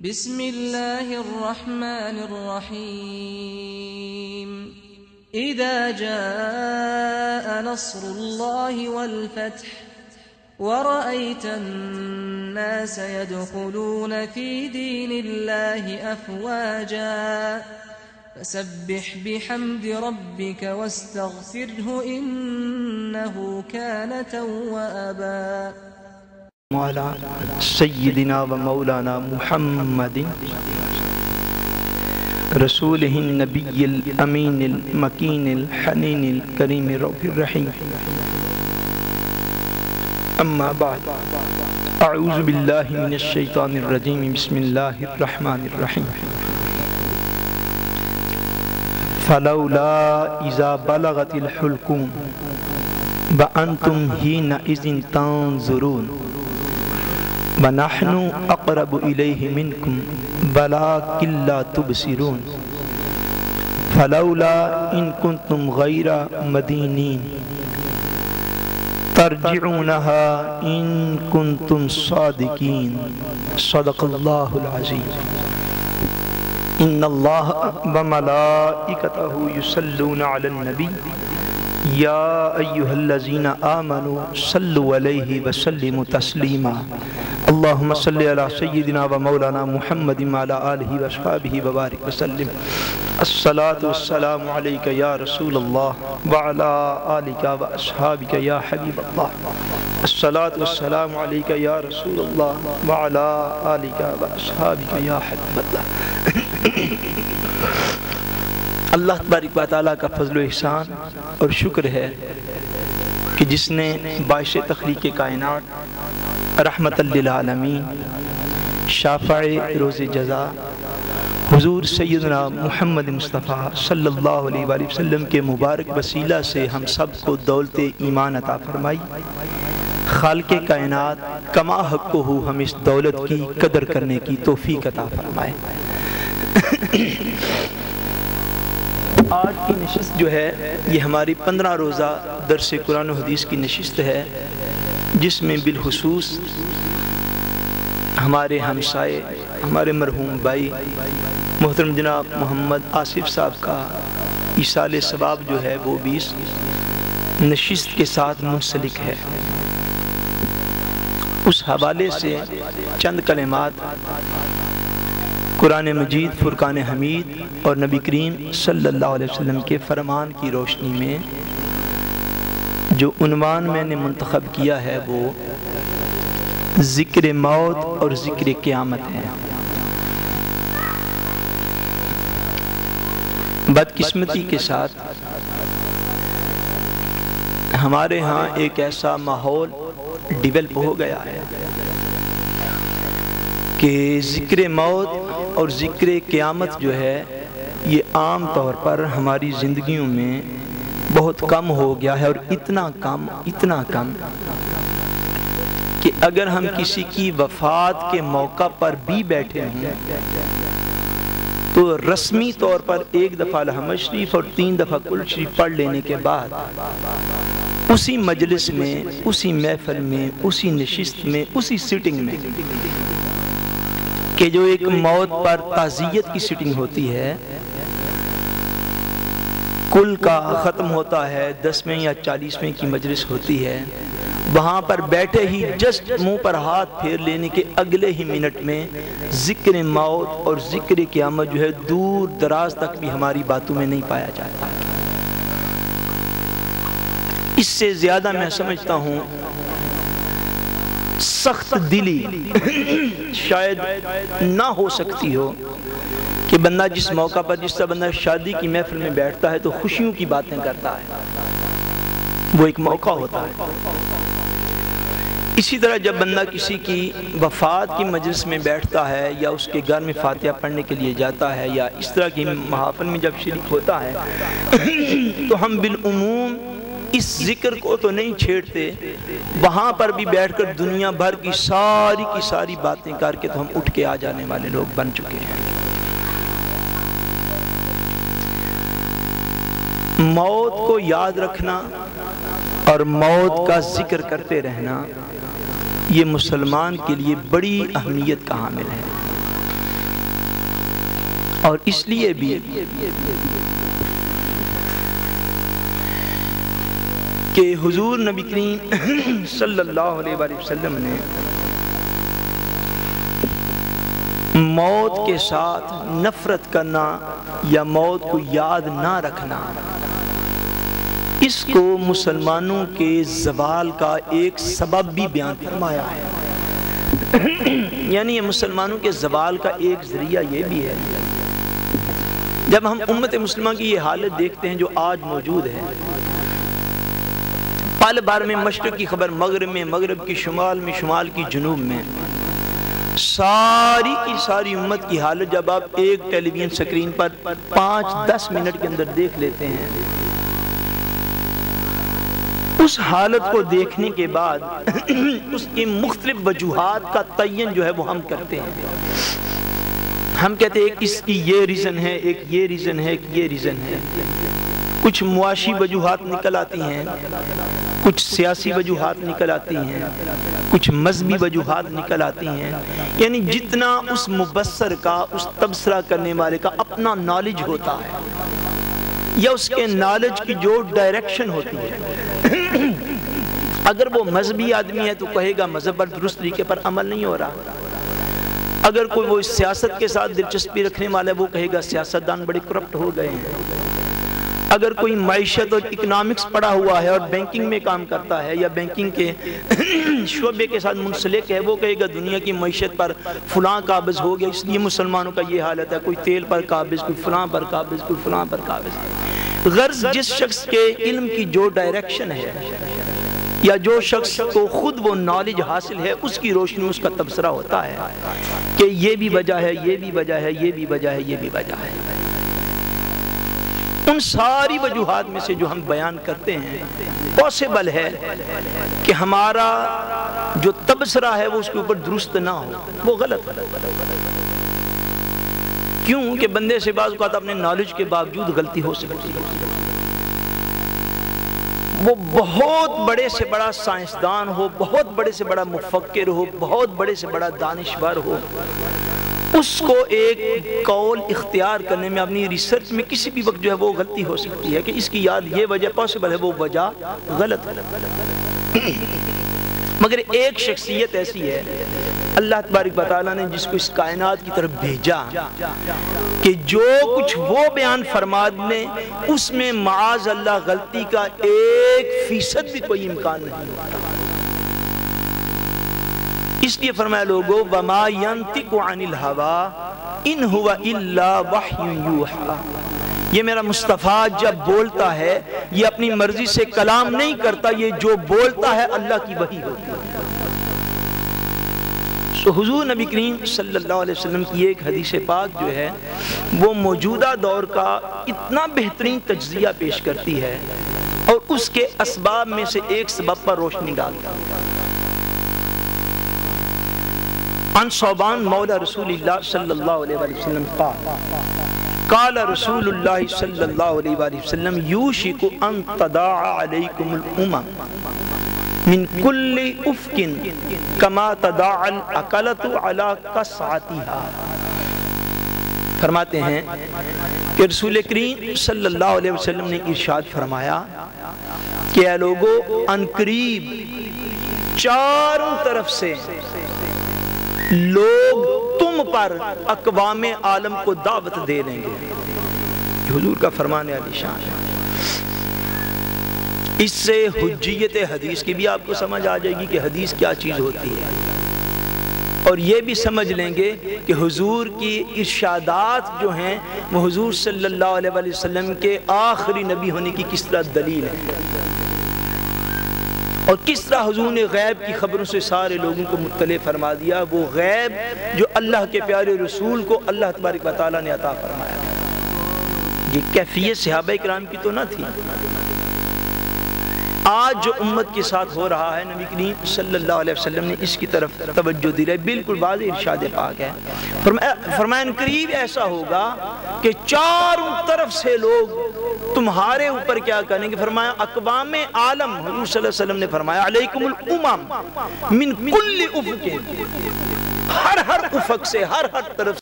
بسم الله الرحمن الرحيم إذا جاء نصر الله والفتح ورأيت الناس يدخلون في دين الله أفواجا فسبح بحمد ربك واستغفره إنه كان توابا. مولا سیدنا و مولانا محمد رسوله النبی الامین المکین الحنین الکریم الرؤوف الرحیم. اما بعد اعوذ باللہ من الشیطان الرجیم. بسم اللہ الرحمن الرحیم. فلولا اذا بلغت الحلقوم وانتم حینئذ تنظرون وَنَحْنُ أَقْرَبُ إِلَيْهِ مِنْكُمْ وَلَكِنْ لَا تُبْصِرُونَ فَلَوْلَا إِن كُنتُمْ غَيْرَ مَدِينِينَ تَرْجِعُونَهَا إِن كُنتُمْ صَادِقِينَ. صدق اللہ العظیم. إِنَّ اللَّهَ وَمَلَائِكَتَهُ يُصَلُّونَ عَلَى النَّبِيِّ يَا أَيُّهَا الَّذِينَ آمَنُوا صَلُّوا عَلَيْهِ وَسَلِّمُوا تَسْلِيمًا. اللهم صل على سيدنا ومولانا محمد وعلى آله وصحبه وبارك وسلم. الصلاة والسلام عليك يا رسول الله وعلى آلك وأصحابك يا حبيب الله. الصلاة والسلام عليك يا رسول الله وعلى آلك وأصحابك يا حبيب الله. اللہ تبارک و تعالیٰ کا فضل و احسان اور شکر ہے کہ جس نے باعث تخلیق کائنات رحمت للعالمین شافع روز جزا حضور سیدنا محمد مصطفیٰ صلی اللہ علیہ وآلہ وسلم کے مبارک وسیلہ سے ہم سب کو دولت ایمان عطا فرمائی. خالق کائنات کما حق ہو ہم اس دولت کی قدر کرنے کی توفیق عطا فرمائے. آج کی نشست جو ہے یہ ہماری 15 روزہ درس قرآن و حدیث کی نشست ہے، جس میں بالخصوص ہمارے ہمسائے ہمارے مرحوم بھائی محترم جناب محمد آصف صاحب کا ایصال ثواب جو ہے وہ بھی اس نشست کے ساتھ منسلک ہے. اس حوالے سے چند کلمات قرآن مجید فرقان حمید اور نبی کریم صلی اللہ علیہ وسلم کے فرمان کی روشنی میں جو عنوان میں نے منتخب کیا ہے وہ ذکر موت اور ذکر قیامت ہے. بدقسمتی کے ساتھ ہمارے ہاں ایک ایسا ماحول ڈیولپ ہو گیا ہے کہ ذکر موت اور ذکر قیامت جو ہے یہ عام طور پر ہماری زندگیوں میں بہت کم ہو گیا ہے، اور اتنا کم کہ اگر ہم کسی کی وفات کے موقع پر بھی بیٹھے ہیں تو رسمی طور پر ایک دفعہ الحمد شریف اور 3 دفعہ کل شریف پڑھ لینے کے بعد اسی مجلس میں، اسی محفل میں، اسی نشست میں، اسی سیٹنگ میں کہ جو ایک موت پر تعزیت کی سیٹنگ ہوتی ہے، کل کا ختم ہوتا ہے 10ویں یا 40ویں کی مجلس ہوتی ہے، وہاں پر بیٹھے ہی جسٹ منہ پر ہاتھ پھیر لینے کے اگلے ہی منٹ میں ذکر موت اور ذکر قیامت جو ہے دور دراز تک بھی ہماری باتوں میں نہیں پایا جاتا. اس سے زیادہ میں سمجھتا ہوں سخت دلی شاید نہ ہو سکتی ہو کہ بندہ جس موقع پر جس طرح بندہ شادی کی محفل میں بیٹھتا ہے تو خوشیوں کی باتیں کرتا ہے، وہ ایک موقع ہوتا ہے. اسی طرح جب بندہ کسی کی وفات کی مجلس میں بیٹھتا ہے یا اس کے گھر میں فاتحہ پڑھنے کے لیے جاتا ہے یا اس طرح کی محافل میں جب شریک ہوتا ہے تو ہم بالعموم اس ذکر کو تو نہیں چھیڑتے، وہاں پر بھی بیٹھ کر دنیا بھر کی ساری باتیں کر کے تو ہم اٹھ کے آ جانے والے لوگ بن چکے ہیں. موت کو یاد رکھنا اور موت کا ذکر کرتے رہنا یہ مسلمان کے لیے بڑی اہمیت کا حامل ہے. اور اس لیے بھی کہ حضور نبی کریم صلی اللہ علیہ وآلہ وسلم نے موت کے ساتھ نفرت کرنا یا موت کو یاد نہ رکھنا، اس کو مسلمانوں کے زوال کا ایک سبب بھی بیان فرمایا ہے۔ یعنی مسلمانوں کے زوال کا ایک ذریعہ یہ بھی ہے، جب ہم امت مسلمہ کی یہ حالت دیکھتے ہیں جو آج موجود ہے، پل بھر میں مشرق کی خبر مغرب میں، مغرب کی شمال میں، شمال کی جنوب میں، ساری کی ساری امت کی حالت جب آپ ایک ٹیلی ویژن سکرین پر 5-10 منٹ کے اندر دیکھ لیتے ہیں، اس حالت کو دیکھنے کے بعد اس کی مختلف وجوہات کا تعین جو ہے وہ ہم کرتے ہیں۔ ہم کہتے ہیں اس کی یہ ریزن ہے، ایک یہ ریزن ہے، ایک یہ ریزن ہے۔ کچھ معاشی وجوہات نکل آتی ہیں، کچھ سیاسی وجوہات نکل آتی ہیں، کچھ مذہبی وجوہات نکل آتی ہیں۔ یعنی جتنا اس مبصر کا، اس تبصرہ کرنے والے کا اپنا نالج ہوتا ہے یا اس کے نالج کی جو ڈائریکشن ہوتی ہے، اگر وہ مذہبی آدمی ہے تو کہے گا مذہب پر درست طریقے پر عمل نہیں ہو رہا۔ اگر کوئی وہ سیاست کے ساتھ دلچسپی رکھنے والا ہے وہ کہے گا سیاستدان بڑے کرپٹ ہو گئے ہیں۔ اگر کوئی معیشت اور اکنامکس پڑھا ہوا ہے اور بینکنگ میں کام کرتا ہے یا بینکنگ کے شعبے کے ساتھ منسلک ہے، وہ کہے گا دنیا کی معیشت پر فلاں قابض ہو گیا، اس لیے مسلمانوں کا یہ حالت ہے، کوئی تیل پر قابض، کوئی فلاں پر قابض، کوئی فلاں پر قابض۔ غرض جس شخص کے علم کی جو ڈائریکشن ہے یا جو شخص کو خود وہ نالج حاصل ہے، اس کی روشنی اس کا تبصرہ ہوتا ہے کہ یہ بھی وجہ ہے، یہ بھی وجہ ہے، یہ بھی وجہ ہے، یہ بھی وجہ ہے۔ ان ساری وجوہات میں سے جو ہم بیان کرتے ہیں، پاسبل ہے کہ ہمارا جو تبصرہ ہے وہ اس کے اوپر درست نہ ہو، وہ غلط ہے۔ کیوں کہ بندے سے بعض اوقات اپنے نالج کے باوجود غلطی ہو سکتی ہے۔ وہ بہت بڑے سے بڑا سائنسدان ہو، بہت بڑے سے بڑا مفکر ہو، بہت بڑے سے بڑا دانشور ہو، اس کو ایک قول اختیار کرنے میں، اپنی ریسرچ میں کسی بھی وقت جو ہے وہ غلطی ہو سکتی ہے کہ اس کی یاد یہ وجہ پاسبل ہے، وہ وجہ غلط ہے۔ مگر ایک شخصیت ایسی ہے اللہ تبارک و تعالیٰ نے جس کو اس کائنات کی طرف بھیجا کہ جو کچھ وہ بیان فرما دیں اس میں معاذ اللہ غلطی کا 1% بھی کوئی امکان نہیں ہوتا۔ اس لیے فرمایا لوگو وَمَا يَنْتِقُ عَنِ الْهَوَىٰ إِنْ هُوَ إِلَّا وَحْيٌ يُوحَىٰ۔ یہ میرا مصطفیٰ جب بولتا ہے یہ اپنی مرضی سے کلام نہیں کرتا، یہ جو بولتا ہے اللہ کی وحی ہوتی ہے۔ تو حضور نبی کریم صلی اللہ علیہ وسلم کی ایک حدیث پاک جو ہے وہ موجودہ دور کا اتنا بہترین تجزیہ پیش کرتی ہے اور اس کے اسباب میں سے ایک سبب پر روشنی ڈالتا ہے۔ عن ثوبان مولا رسول اللہ صلی اللہ علیہ وسلم قال رسول اللہ صلی اللہ علیہ وسلم یوشک ان تداعى علیکم الامم من کل افق کما تداعى الاکلۃ علی قصعتها۔ فرماتے ہیں کہ رسول کریم صلی اللہ علیہ وسلم نے ارشاد فرمایا کہ اے لوگو ان قریب چاروں طرف سے لوگ تم پر اقوام عالم کو دعوت دے دیں گے۔ حضور کا فرمان علی شان ہے۔ اس سے حجیت حدیث کی بھی آپ کو سمجھ آ جائے گی کہ حدیث کیا چیز ہوتی ہے، اور یہ بھی سمجھ لیں گے کہ حضور کی ارشادات جو ہیں وہ حضور صلی اللہ علیہ وسلم کے آخری نبی ہونے کی کس طرح دلیل ہے، اور کس طرح حضور نے غیب کی خبروں سے سارے لوگوں کو مطلع فرما دیا، وہ غیب جو اللہ کے پیارے رسول کو اللہ تبارک و تعالیٰ نے عطا فرمایا۔ یہ کیفیت صحابہ کرام کی تو نہ تھی۔ آج جو امت کے ساتھ ہو رہا ہے، نبی کریم صلی اللہ علیہ وسلم نے اس کی طرف توجہ دلائی، بالکل واضح ارشاد پاک ہے۔ فرمایا قریب ایسا ہوگا کہ چاروں طرف سے لوگ تمہارے اوپر کیا کریں گے، فرمایا اقوام عالم، حضور صلی اللہ علیہ وسلم نے فرمایا علیکم الامم من کل افق، ہر افق سے، ہر طرف